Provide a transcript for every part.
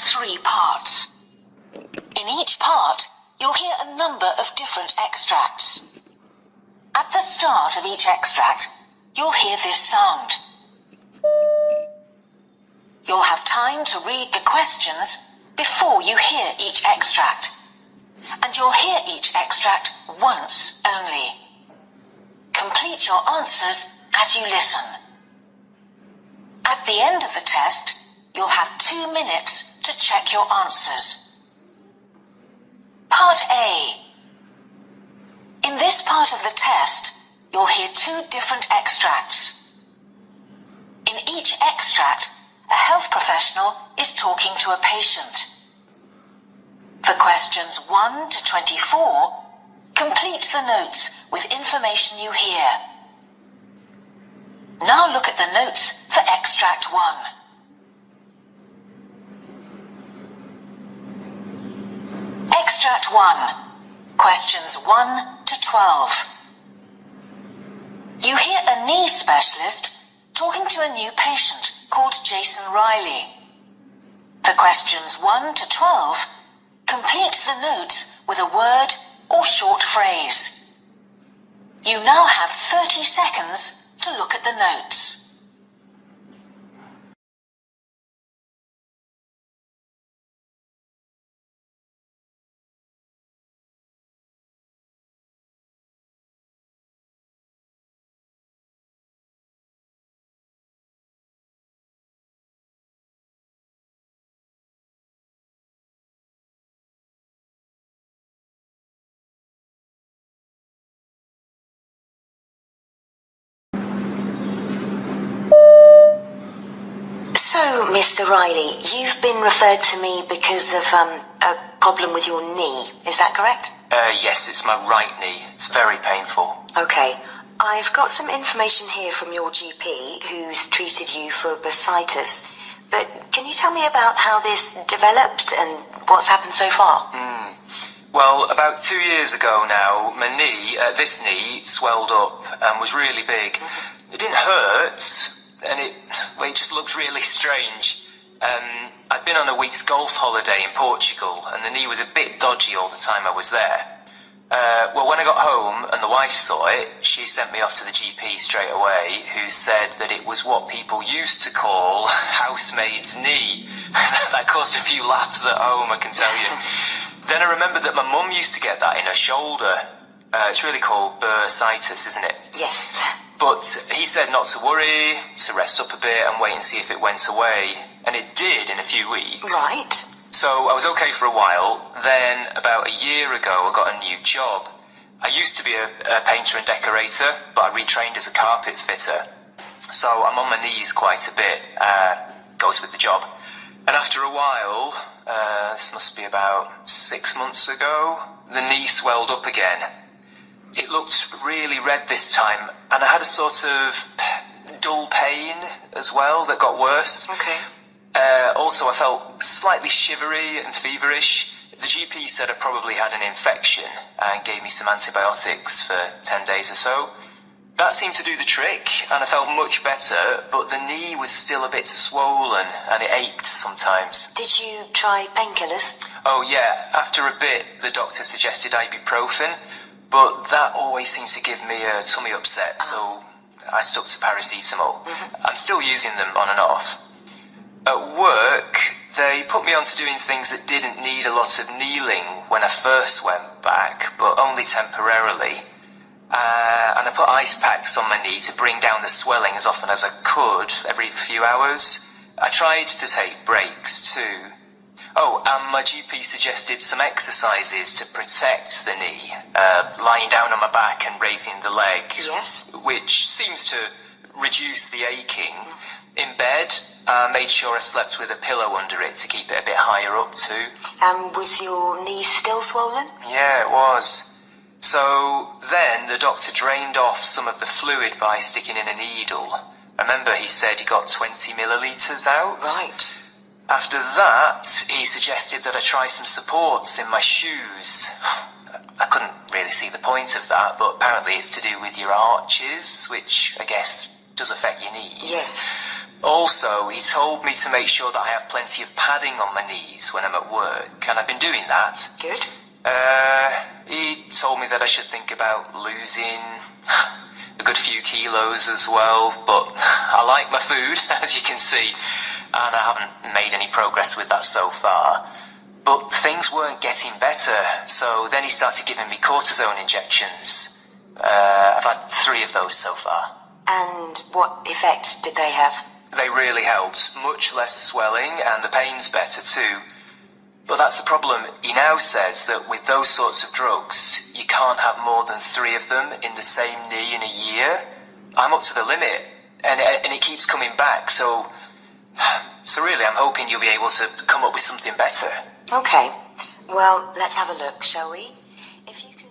3 parts. In each part, you'll hear a number of different extracts. At the start of each extract, you'll hear this sound. You'll have time to read the questions before you hear each extract. And you'll hear each extract once only. Complete your answers as you listen. At the end of the test, you'll have 2 minutes to check your answers. Part A. In this part of the test, you'll hear 2 different extracts. In each extract, a health professional is talking to a patient. For questions 1 to 24, complete the notes with information you hear. Now look at the notes for extract 1. Extract 1. Questions 1 to 12. You hear a knee specialist talking to a new patient called Jason Riley. For questions 1 to 12, complete the notes with a word or short phrase. You now have 30 seconds to look at the notes. So, Mr. Riley, you've been referred to me because of a problem with your knee, is that correct? Yes, it's my right knee. It's very painful. Okay, I've got some information here from your GP who's treated you for bursitis, but can you tell me about how this developed and what's happened so far? Well, about 2 years ago now, my knee, this knee, swelled up and was really big. It didn't hurt, and it just looked really strange. I'd been on a week's golf holiday in Portugal, and the knee was a bit dodgy all the time I was there. Well, when I got home and the wife saw it, she sent me off to the GP straight away, who said that it was what people used to call housemaid's knee. That caused a few laughs at home, I can tell you. Then I remembered that my mum used to get that in her shoulder. It's really called bursitis, isn't it? Yes. But he said not to worry, to rest up a bit and wait and see if it went away. And it did in a few weeks. Right. So I was okay for a while. Then about a year ago I got a new job. I used to be a painter and decorator, but I retrained as a carpet fitter. So I'm on my knees quite a bit. Goes with the job. And after a while, this must be about 6 months ago, the knee swelled up again. It looked really red this time, and I had a sort of dull pain as well that got worse. Okay. Also, I felt slightly shivery and feverish. The GP said I probably had an infection and gave me some antibiotics for 10 days or so. That seemed to do the trick, and I felt much better, but the knee was still a bit swollen, and it ached sometimes. Did you try painkillers? Oh yeah, after a bit, the doctor suggested ibuprofen, but that always seems to give me a tummy upset, so I stuck to paracetamol. I'm still using them on and off. At work, they put me on to doing things that didn't need a lot of kneeling when I first went back, but only temporarily. And I put ice packs on my knee to bring down the swelling as often as I could, every few hours. I tried to take breaks too. Oh, and my GP suggested some exercises to protect the knee, lying down on my back and raising the leg. Yes. Which seems to reduce the aching. In bed, I made sure I slept with a pillow under it to keep it a bit higher up too. Was your knee still swollen? Yeah, it was. So then the doctor drained off some of the fluid by sticking in a needle. I remember he said he got 20 millilitres out. Right. After that, he suggested that I try some supports in my shoes. I couldn't really see the point of that, but apparently it's to do with your arches, which I guess does affect your knees. Yes. Also, he told me to make sure that I have plenty of padding on my knees when I'm at work, and I've been doing that. Good. He told me that I should think about losing a good few kilos as well, but I like my food, as you can see, and I haven't made any progress with that so far. But things weren't getting better, so then he started giving me cortisone injections. I've had 3 of those so far. And what effect did they have? They really helped. Much less swelling, and the pain's better too. But that's the problem. He now says that with those sorts of drugs, you can't have more than 3 of them in the same knee in a year. I'm up to the limit, and it keeps coming back, so really I'm hoping you'll be able to come up with something better. Okay. Well, let's have a look, shall we? If you can...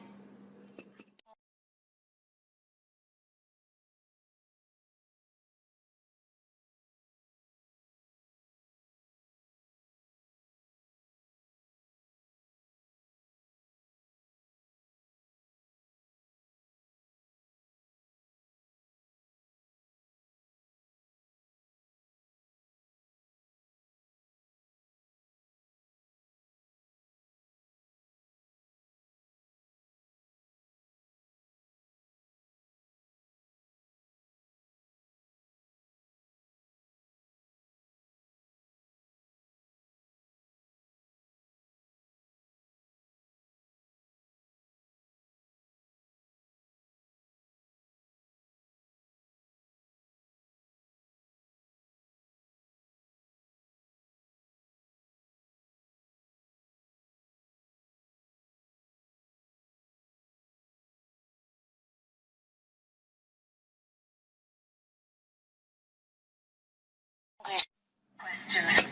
Questions 13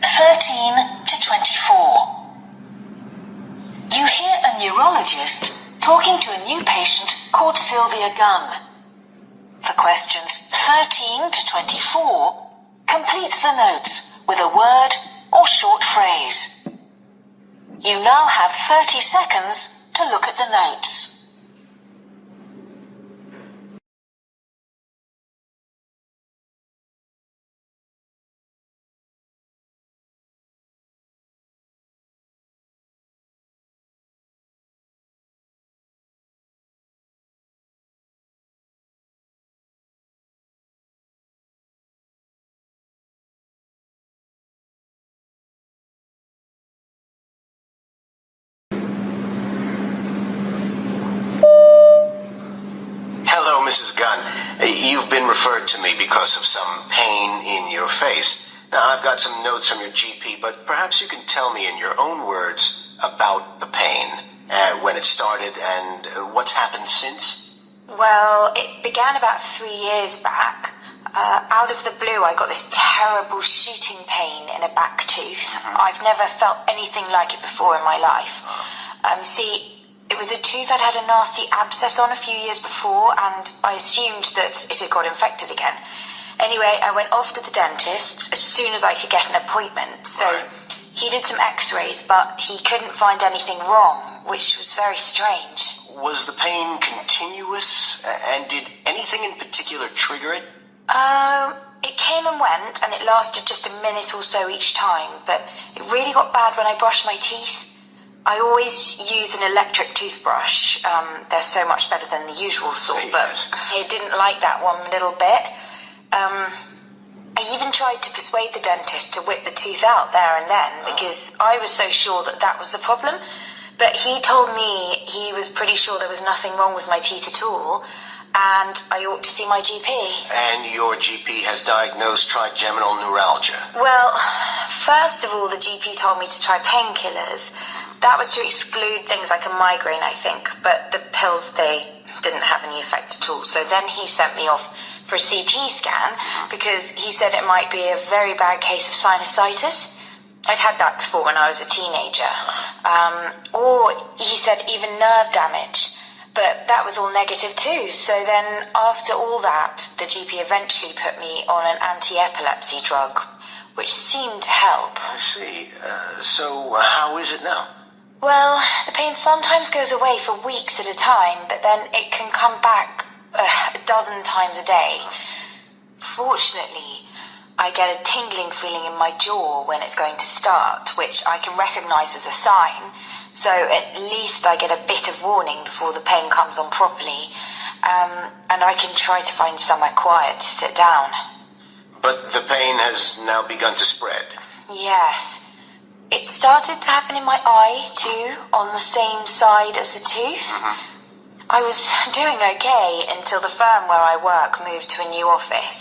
to 24. You hear a neurologist talking to a new patient called Sylvia Gunn. For questions 13 to 24, complete the notes with a word or short phrase. You now have 30 seconds to look at the notes. Hello, Mrs. Gunn. You've been referred to me because of some pain in your face. Now, I've got some notes from your GP, but perhaps you can tell me in your own words about the pain, when it started, and what's happened since? Well, it began about 3 years back. Out of the blue, I got this terrible shooting pain in a back tooth. I've never felt anything like it before in my life. See, it was a tooth I'd had a nasty abscess on a few years before, and I assumed that it had got infected again. Anyway, I went off to the dentist as soon as I could get an appointment. So he did some x-rays, but he couldn't find anything wrong, which was very strange. Was the pain continuous, and did anything in particular trigger it? It came and went, and it lasted just a minute or so each time, but it really got bad when I brushed my teeth. I always use an electric toothbrush. They're so much better than the usual sort, but I didn't like that one little bit. I even tried to persuade the dentist to whip the tooth out there and then, because I was so sure that that was the problem. But he told me he was pretty sure there was nothing wrong with my teeth at all, and I ought to see my GP. And your GP has diagnosed trigeminal neuralgia. Well, first of all, the GP told me to try painkillers. That was to exclude things like a migraine, I think, but the pills, they didn't have any effect at all. So then he sent me off for a CT scan, because he said it might be a very bad case of sinusitis. I'd had that before when I was a teenager. Or he said even nerve damage, but that was all negative too. So then after all that, the GP eventually put me on an anti-epilepsy drug, which seemed to help. I see. So how is it now? Well, the pain sometimes goes away for weeks at a time, but then it can come back a dozen times a day. Fortunately, I get a tingling feeling in my jaw when it's going to start, which I can recognise as a sign, so at least I get a bit of warning before the pain comes on properly, and I can try to find somewhere quiet to sit down. But the pain has now begun to spread. Yes. It started to happen in my eye, too, on the same side as the tooth. I was doing okay until the firm where I work moved to a new office.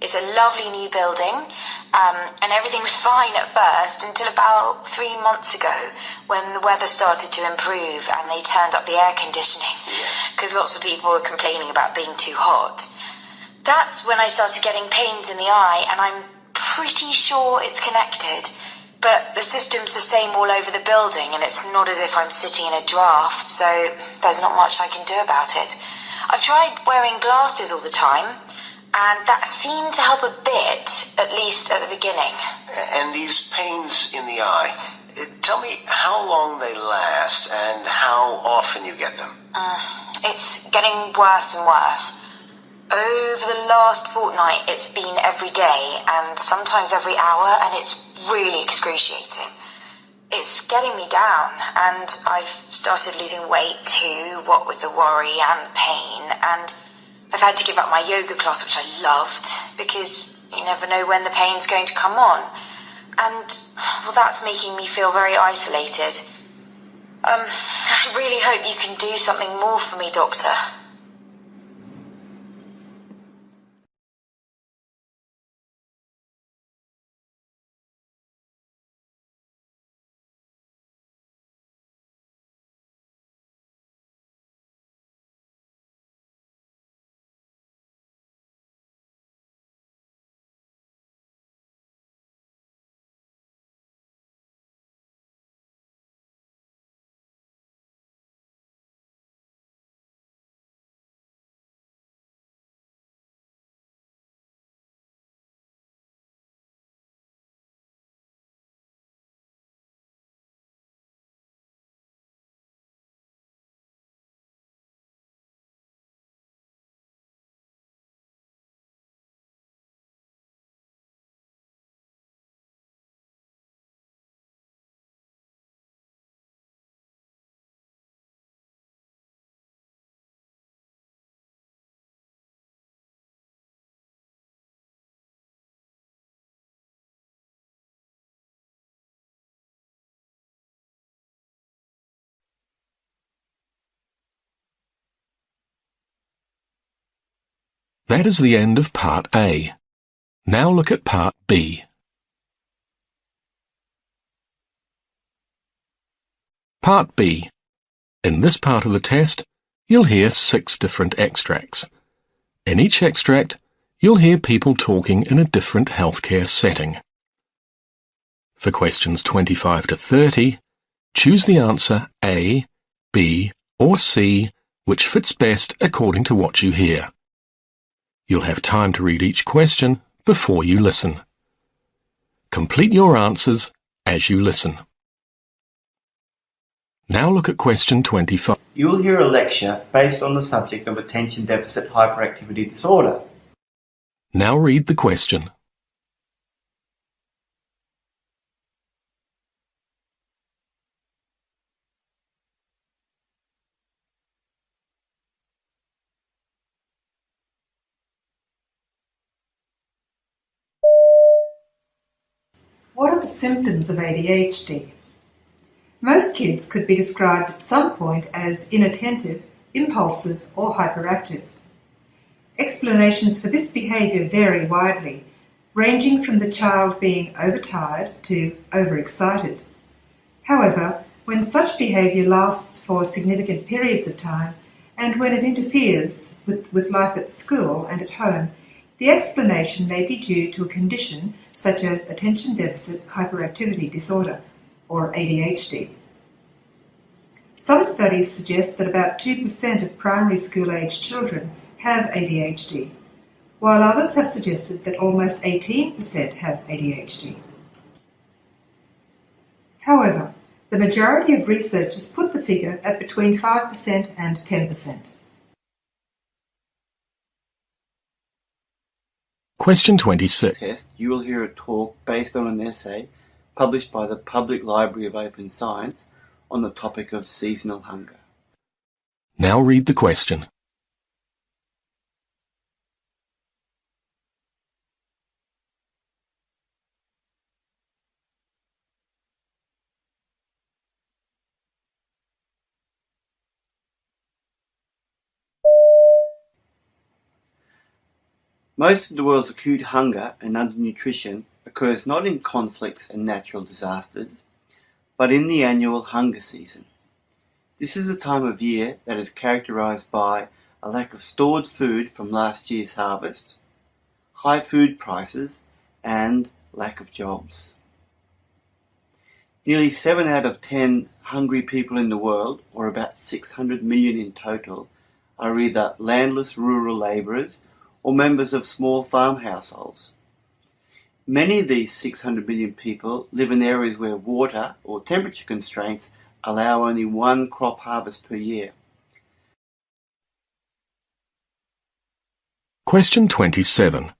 It's a lovely new building, and everything was fine at first until about 3 months ago when the weather started to improve and they turned up the air conditioning because lots of people were complaining about being too hot. That's when I started getting pains in the eye, and I'm pretty sure it's connected. But the system's the same all over the building, and it's not as if I'm sitting in a draft, so there's not much I can do about it. I've tried wearing glasses all the time, and that seemed to help a bit, at least at the beginning. And these pains in the eye, tell me how long they last and how often you get them. It's getting worse and worse. Over the last fortnight, it's been every day, and sometimes every hour, and it's really excruciating. It's getting me down, and I've started losing weight too, what with the worry and the pain, and I've had to give up my yoga class, which I loved, because you never know when the pain's going to come on. And, well, that's making me feel very isolated. I really hope you can do something more for me, Doctor. That is the end of Part A. Now look at Part B. Part B. In this part of the test, you'll hear 6 different extracts. In each extract, you'll hear people talking in a different healthcare setting. For questions 25 to 30, choose the answer A, B, or C, which fits best according to what you hear. You'll have time to read each question before you listen. Complete your answers as you listen. Now look at question 25. You will hear a lecture based on the subject of attention deficit hyperactivity disorder. Now read the question. What are the symptoms of ADHD? Most kids could be described at some point as inattentive, impulsive, or hyperactive. Explanations for this behaviour vary widely, ranging from the child being overtired to overexcited. However, when such behaviour lasts for significant periods of time, and when it interferes with life at school and at home, the explanation may be due to a condition such as attention deficit hyperactivity disorder, or ADHD. Some studies suggest that about 2% of primary school-aged children have ADHD, while others have suggested that almost 18% have ADHD. However, the majority of researchers put the figure at between 5% and 10%. Question 26. Test, you will hear a talk based on an essay published by the Public Library of Open Science on the topic of seasonal hunger. Now read the question. Most of the world's acute hunger and undernutrition occurs not in conflicts and natural disasters, but in the annual hunger season. This is a time of year that is characterized by a lack of stored food from last year's harvest, high food prices, and lack of jobs. Nearly 7 out of 10 hungry people in the world, or about 600 million in total, are either landless rural labourers or members of small farm households. Many of these 600 million people live in areas where water or temperature constraints allow only one crop harvest per year. Question 27.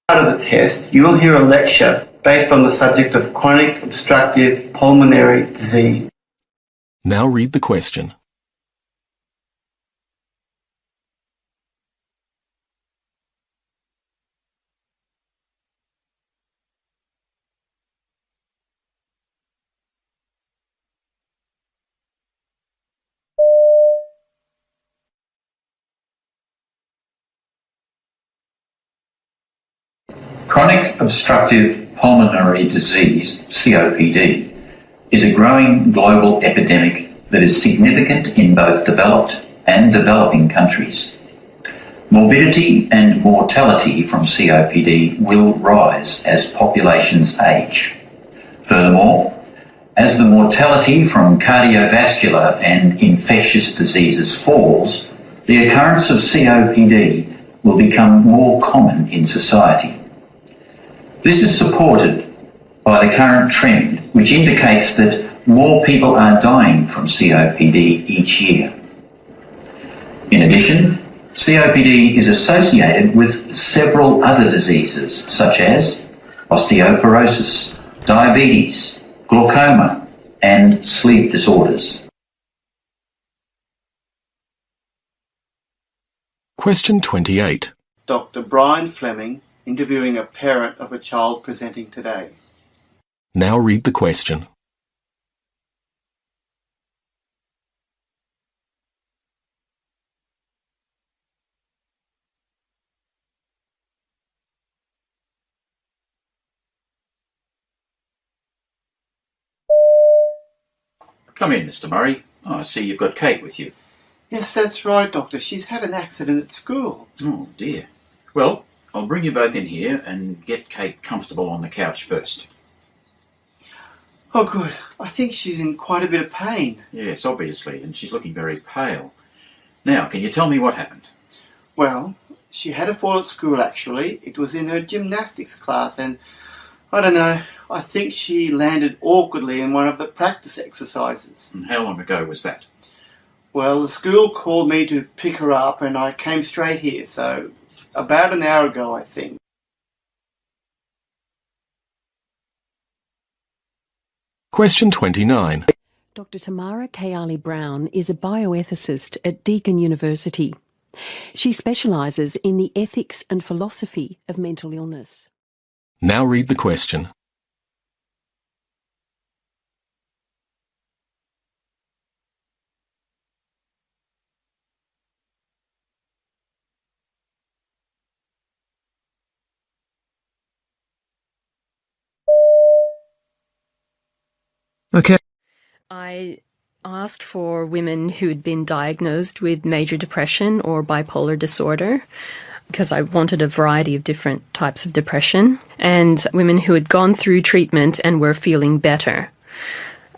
Part of the test, you will hear a lecture based on the subject of chronic obstructive pulmonary disease. Now read the question. Chronic obstructive pulmonary disease, COPD, is a growing global epidemic that is significant in both developed and developing countries. Morbidity and mortality from COPD will rise as populations age. Furthermore, as the mortality from cardiovascular and infectious diseases falls, the occurrence of COPD will become more common in society. This is supported by the current trend, which indicates that more people are dying from COPD each year. In addition, COPD is associated with several other diseases such as osteoporosis, diabetes, glaucoma, and sleep disorders. Question 28. Dr. Brian Fleming interviewing a parent of a child presenting today. Now read the question. Come in, Mr. Murray. Oh, I see you've got Kate with you. Yes, that's right, Doctor. She's had an accident at school. Oh, dear. Well, I'll bring you both in here and get Kate comfortable on the couch first. Oh, good. I think she's in quite a bit of pain. Yes, obviously, and she's looking very pale. Now, can you tell me what happened? Well, she had a fall at school, actually. It was in her gymnastics class, and I don't know, I think she landed awkwardly in one of the practice exercises. And how long ago was that? Well, the school called me to pick her up, and I came straight here, so about an hour ago, I think. Question 29. Dr. Tamara Kayali Brown is a bioethicist at Deakin University. She specialises in the ethics and philosophy of mental illness. Now read the question. Okay. I asked for women who had been diagnosed with major depression or bipolar disorder because I wanted a variety of different types of depression, and women who had gone through treatment and were feeling better.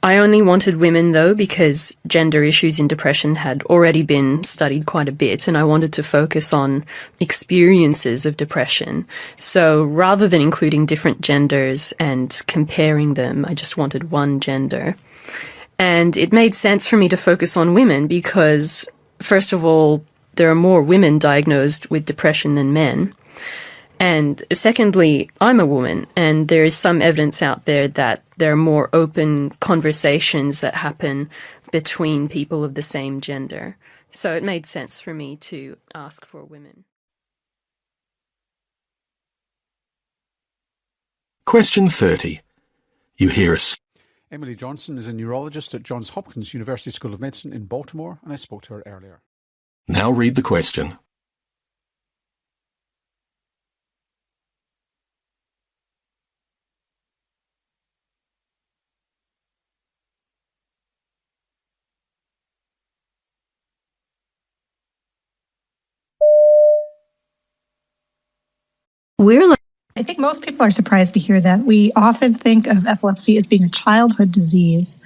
I only wanted women, though, because gender issues in depression had already been studied quite a bit, and I wanted to focus on experiences of depression. So rather than including different genders and comparing them, I just wanted one gender. And it made sense for me to focus on women because, first of all, there are more women diagnosed with depression than men. And secondly, I'm a woman, and there is some evidence out there that there are more open conversations that happen between people of the same gender. So it made sense for me to ask for women. Question 30. You hear a Emily Johnson is a neurologist at Johns Hopkins University School of Medicine in Baltimore, and I spoke to her earlier. Now read the question. I think most people are surprised to hear that. We often think of epilepsy as being a childhood disease,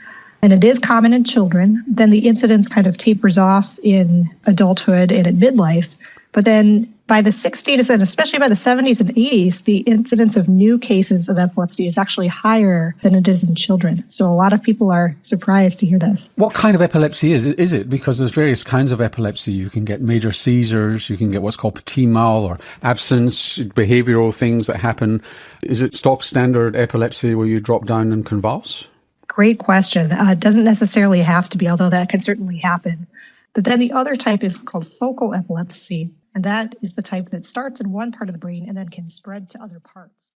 and it is common in children. Then the incidence kind of tapers off in adulthood and in midlife. But then by the 60s and especially by the 70s and 80s, the incidence of new cases of epilepsy is actually higher than it is in children. So a lot of people are surprised to hear this. What kind of epilepsy is it? Because there's various kinds of epilepsy. You can get major seizures, you can get what's called petit mal or absence, behavioural things that happen. Is it stock standard epilepsy where you drop down and convulse? Great question. It doesn't necessarily have to be, although that can certainly happen. But then the other type is called focal epilepsy, and that is the type that starts in one part of the brain and then can spread to other parts.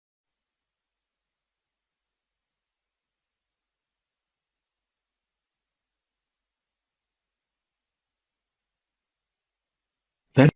That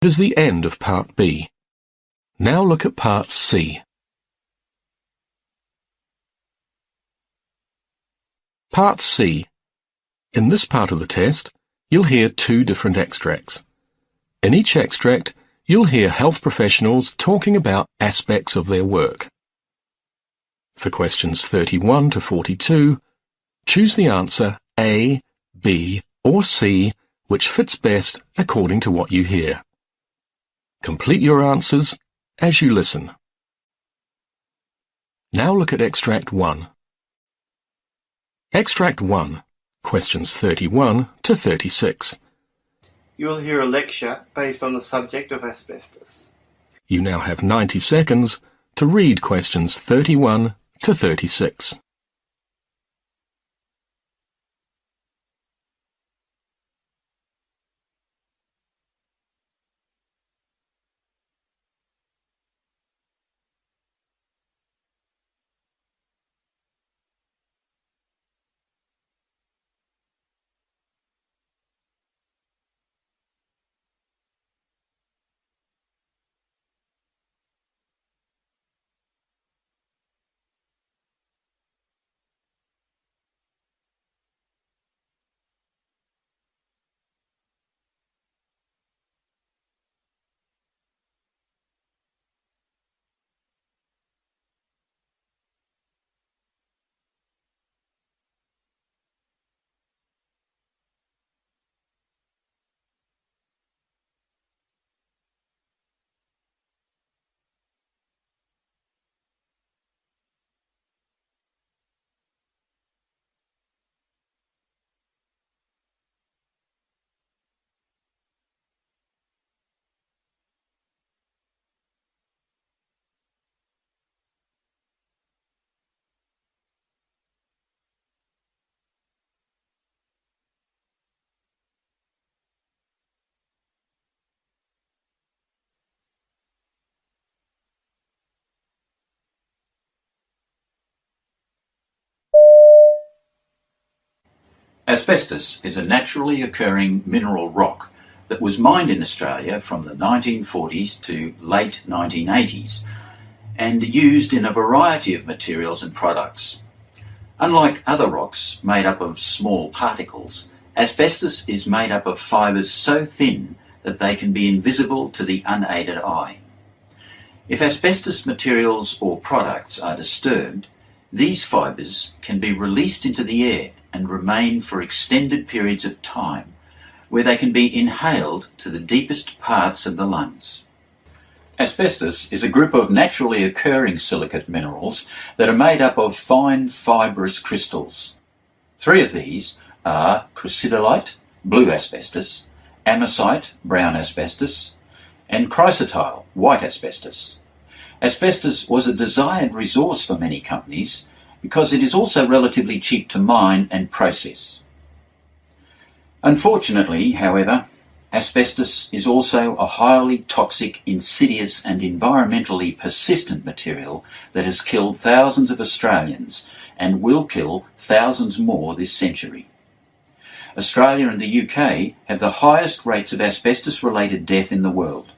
is the end of Part B. Now look at Part C. Part C. In this part of the test, you'll hear two different extracts. In each extract, you'll hear health professionals talking about aspects of their work. For questions 31 to 42, choose the answer A, B, or C, which fits best according to what you hear. Complete your answers as you listen. Now look at Extract 1. Extract 1, questions 31 to 36. You'll hear a lecture based on the subject of asbestos. You now have 90 seconds to read questions 31 to 36. Asbestos is a naturally occurring mineral rock that was mined in Australia from the 1940s to late 1980s and used in a variety of materials and products. Unlike other rocks made up of small particles, asbestos is made up of fibres so thin that they can be invisible to the unaided eye. If asbestos materials or products are disturbed, these fibres can be released into the air and remain for extended periods of time, where they can be inhaled to the deepest parts of the lungs. Asbestos is a group of naturally occurring silicate minerals that are made up of fine fibrous crystals. 3 of these are chrysotile, blue asbestos, amosite, brown asbestos, and chrysotile, white asbestos. Asbestos was a desired resource for many companies because it is also relatively cheap to mine and process. Unfortunately, however, asbestos is also a highly toxic, insidious and environmentally persistent material that has killed thousands of Australians and will kill thousands more this century. Australia and the UK have the highest rates of asbestos-related death in the world.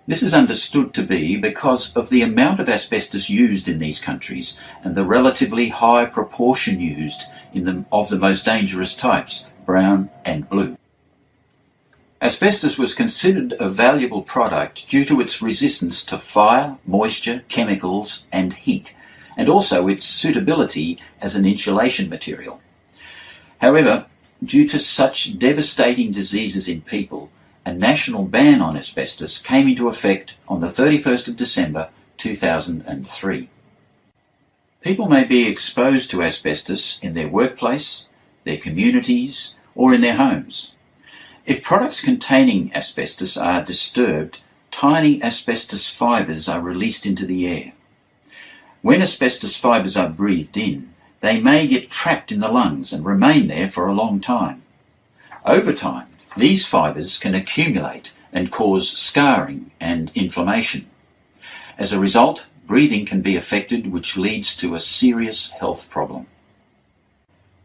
This is understood to be because of the amount of asbestos used in these countries and the relatively high proportion used of the most dangerous types, brown and blue. Asbestos was considered a valuable product due to its resistance to fire, moisture, chemicals and heat, and also its suitability as an insulation material. However, due to such devastating diseases in people, a national ban on asbestos came into effect on the 31st of December 2003. People may be exposed to asbestos in their workplace, their communities, or in their homes. If products containing asbestos are disturbed, tiny asbestos fibres are released into the air. When asbestos fibres are breathed in, they may get trapped in the lungs and remain there for a long time. Over time, these fibres can accumulate and cause scarring and inflammation. As a result, breathing can be affected, which leads to a serious health problem.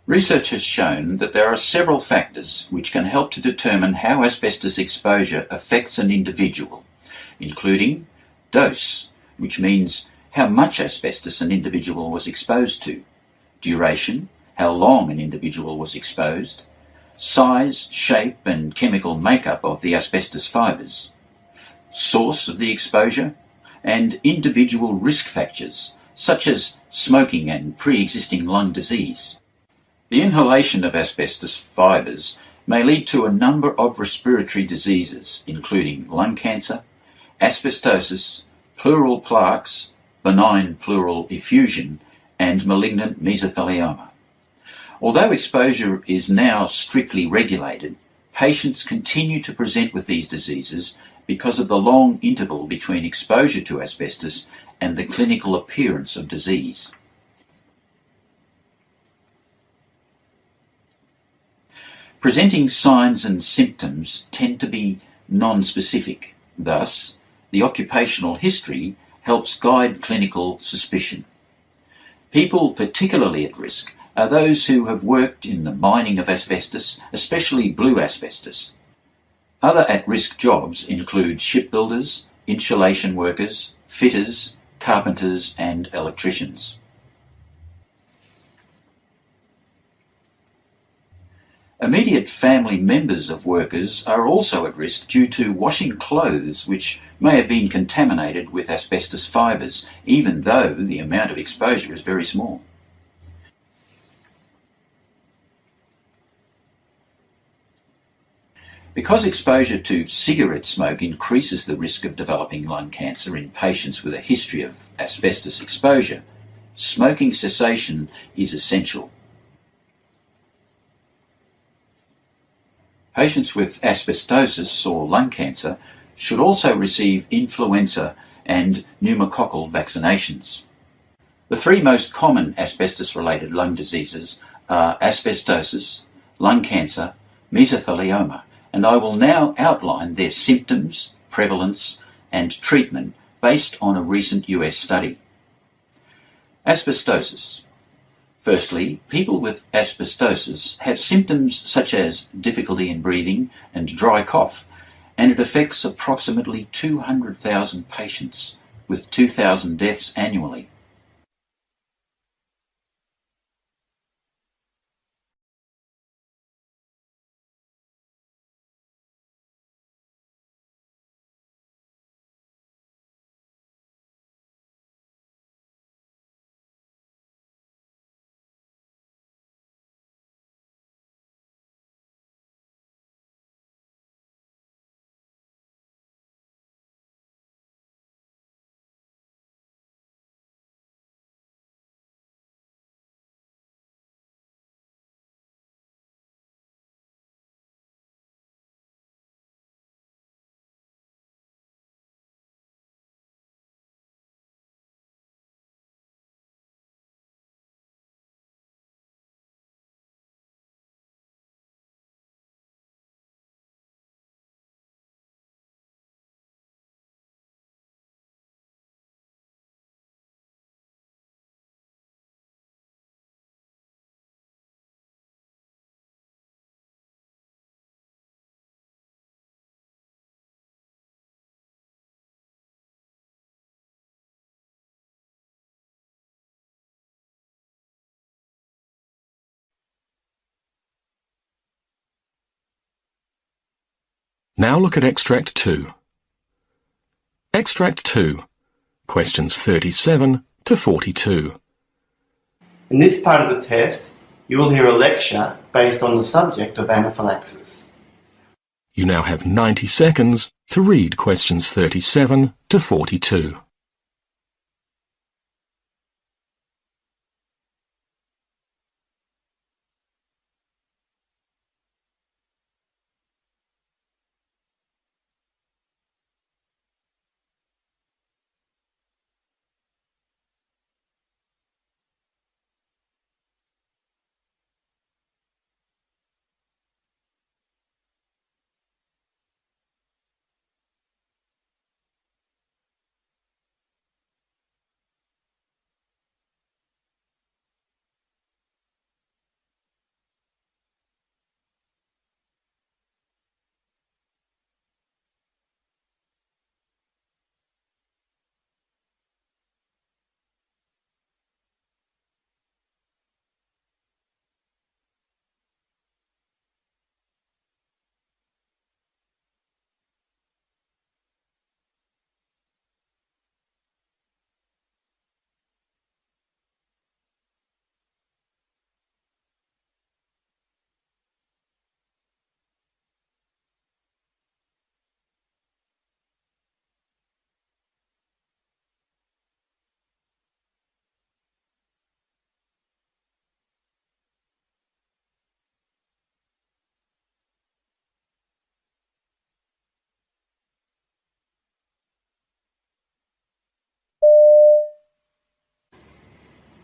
Research has shown that there are several factors which can help to determine how asbestos exposure affects an individual, including dose, which means how much asbestos an individual was exposed to, duration, how long an individual was exposed, size, shape and chemical makeup of the asbestos fibres, source of the exposure, and individual risk factors such as smoking and pre-existing lung disease. The inhalation of asbestos fibres may lead to a number of respiratory diseases, including lung cancer, asbestosis, pleural plaques, benign pleural effusion, and malignant mesothelioma. Although exposure is now strictly regulated, patients continue to present with these diseases because of the long interval between exposure to asbestos and the clinical appearance of disease. Presenting signs and symptoms tend to be non-specific. Thus, the occupational history helps guide clinical suspicion. People particularly at risk are those who have worked in the mining of asbestos, especially blue asbestos. Other at-risk jobs include shipbuilders, insulation workers, fitters, carpenters and electricians. Immediate family members of workers are also at risk due to washing clothes which may have been contaminated with asbestos fibres, even though the amount of exposure is very small. Because exposure to cigarette smoke increases the risk of developing lung cancer in patients with a history of asbestos exposure, smoking cessation is essential. Patients with asbestosis or lung cancer should also receive influenza and pneumococcal vaccinations. The 3 most common asbestos-related lung diseases are asbestosis, lung cancer, mesothelioma, and I will now outline their symptoms, prevalence, and treatment based on a recent US study. Asbestosis. Firstly, people with asbestosis have symptoms such as difficulty in breathing and dry cough, and it affects approximately 200,000 patients, with 2,000 deaths annually. Now look at Extract 2. Extract 2, questions 37 to 42. In this part of the test, you will hear a lecture based on the subject of anaphylaxis. You now have 90 seconds to read questions 37 to 42.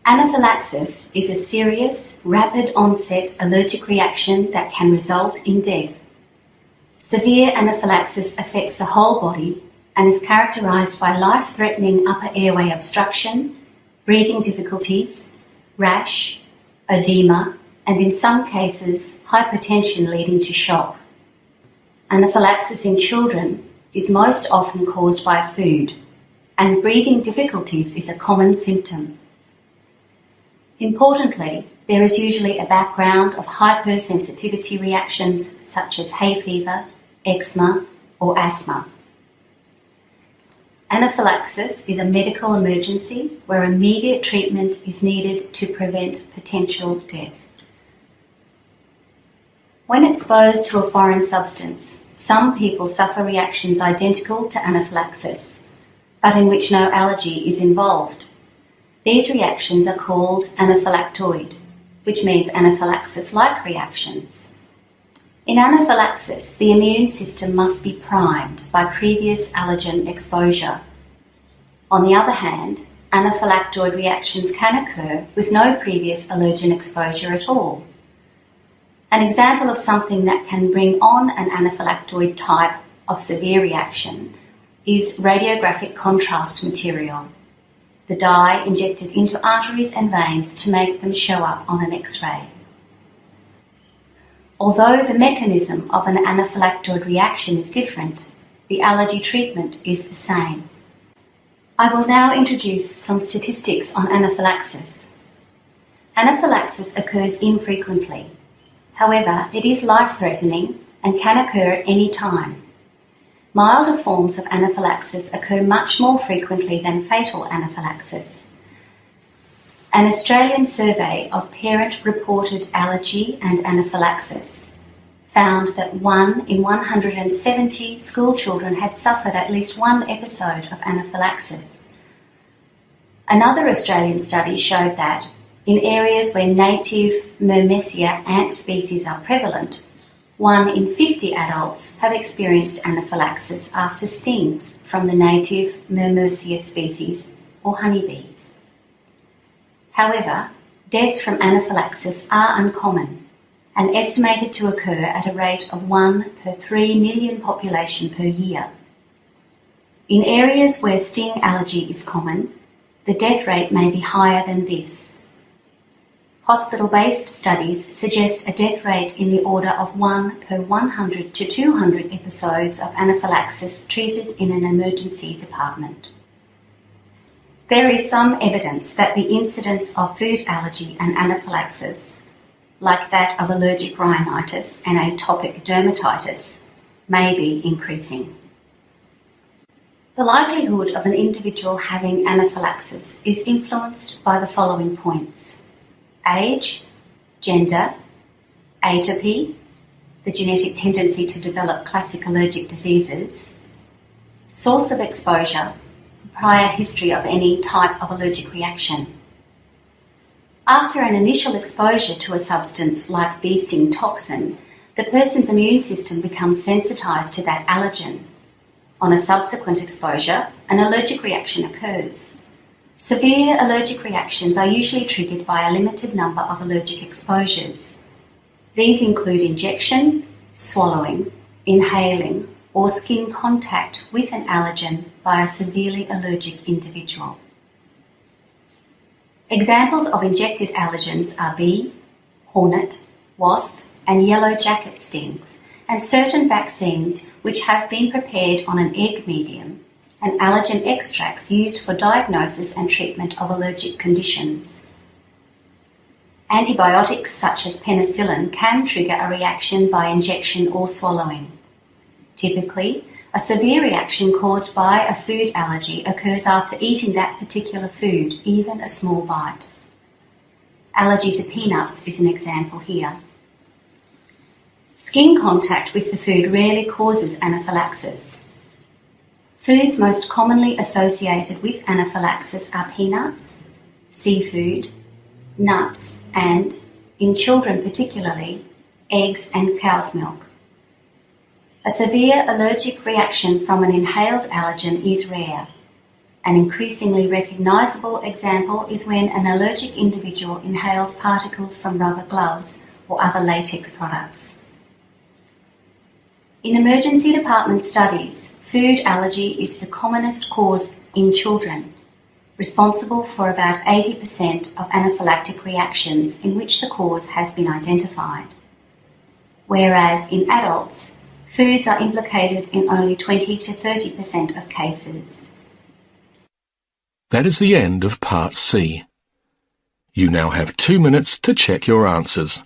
Anaphylaxis is a serious, rapid-onset allergic reaction that can result in death. Severe anaphylaxis affects the whole body and is characterized by life-threatening upper airway obstruction, breathing difficulties, rash, edema, and in some cases, hypotension leading to shock. Anaphylaxis in children is most often caused by food, and breathing difficulties is a common symptom. Importantly, there is usually a background of hypersensitivity reactions such as hay fever, eczema, or asthma. Anaphylaxis is a medical emergency where immediate treatment is needed to prevent potential death. When exposed to a foreign substance, some people suffer reactions identical to anaphylaxis, but in which no allergy is involved. These reactions are called anaphylactoid, which means anaphylaxis-like reactions. In anaphylaxis, the immune system must be primed by previous allergen exposure. On the other hand, anaphylactoid reactions can occur with no previous allergen exposure at all. An example of something that can bring on an anaphylactoid type of severe reaction is radiographic contrast material. the dye injected into arteries and veins to make them show up on an X-ray. Although the mechanism of an anaphylactoid reaction is different, the allergy treatment is the same. I will now introduce some statistics on anaphylaxis. Anaphylaxis occurs infrequently. However, it is life-threatening and can occur at any time. Milder forms of anaphylaxis occur much more frequently than fatal anaphylaxis. An Australian survey of parent-reported allergy and anaphylaxis found that 1 in 170 school children had suffered at least one episode of anaphylaxis. Another Australian study showed that in areas where native Myrmecia ant species are prevalent, 1 in 50 adults have experienced anaphylaxis after stings from the native Myrmecia species or honeybees. However, deaths from anaphylaxis are uncommon and estimated to occur at a rate of 1 per 3 million population per year. In areas where sting allergy is common, the death rate may be higher than this. Hospital-based studies suggest a death rate in the order of 1 per 100 to 200 episodes of anaphylaxis treated in an emergency department. There is some evidence that the incidence of food allergy and anaphylaxis, like that of allergic rhinitis and atopic dermatitis, may be increasing. The likelihood of an individual having anaphylaxis is influenced by the following points: age, gender, atopy, the genetic tendency to develop classic allergic diseases, source of exposure, prior history of any type of allergic reaction. After an initial exposure to a substance like bee sting toxin, the person's immune system becomes sensitized to that allergen. On a subsequent exposure, an allergic reaction occurs. Severe allergic reactions are usually triggered by a limited number of allergic exposures. These include injection, swallowing, inhaling, or skin contact with an allergen by a severely allergic individual. Examples of injected allergens are bee, hornet, wasp, and yellow jacket stings, and certain vaccines which have been prepared on an egg medium, and allergen extracts used for diagnosis and treatment of allergic conditions. Antibiotics such as penicillin can trigger a reaction by injection or swallowing. Typically, a severe reaction caused by a food allergy occurs after eating that particular food, even a small bite. Allergy to peanuts is an example here. Skin contact with the food rarely causes anaphylaxis. Foods most commonly associated with anaphylaxis are peanuts, seafood, nuts, and, in children particularly, eggs and cow's milk. A severe allergic reaction from an inhaled allergen is rare. An increasingly recognisable example is when an allergic individual inhales particles from rubber gloves or other latex products. In emergency department studies, food allergy is the commonest cause in children, responsible for about 80% of anaphylactic reactions in which the cause has been identified. Whereas in adults, foods are implicated in only 20 to 30% of cases. That is the end of Part C. You now have 2 minutes to check your answers.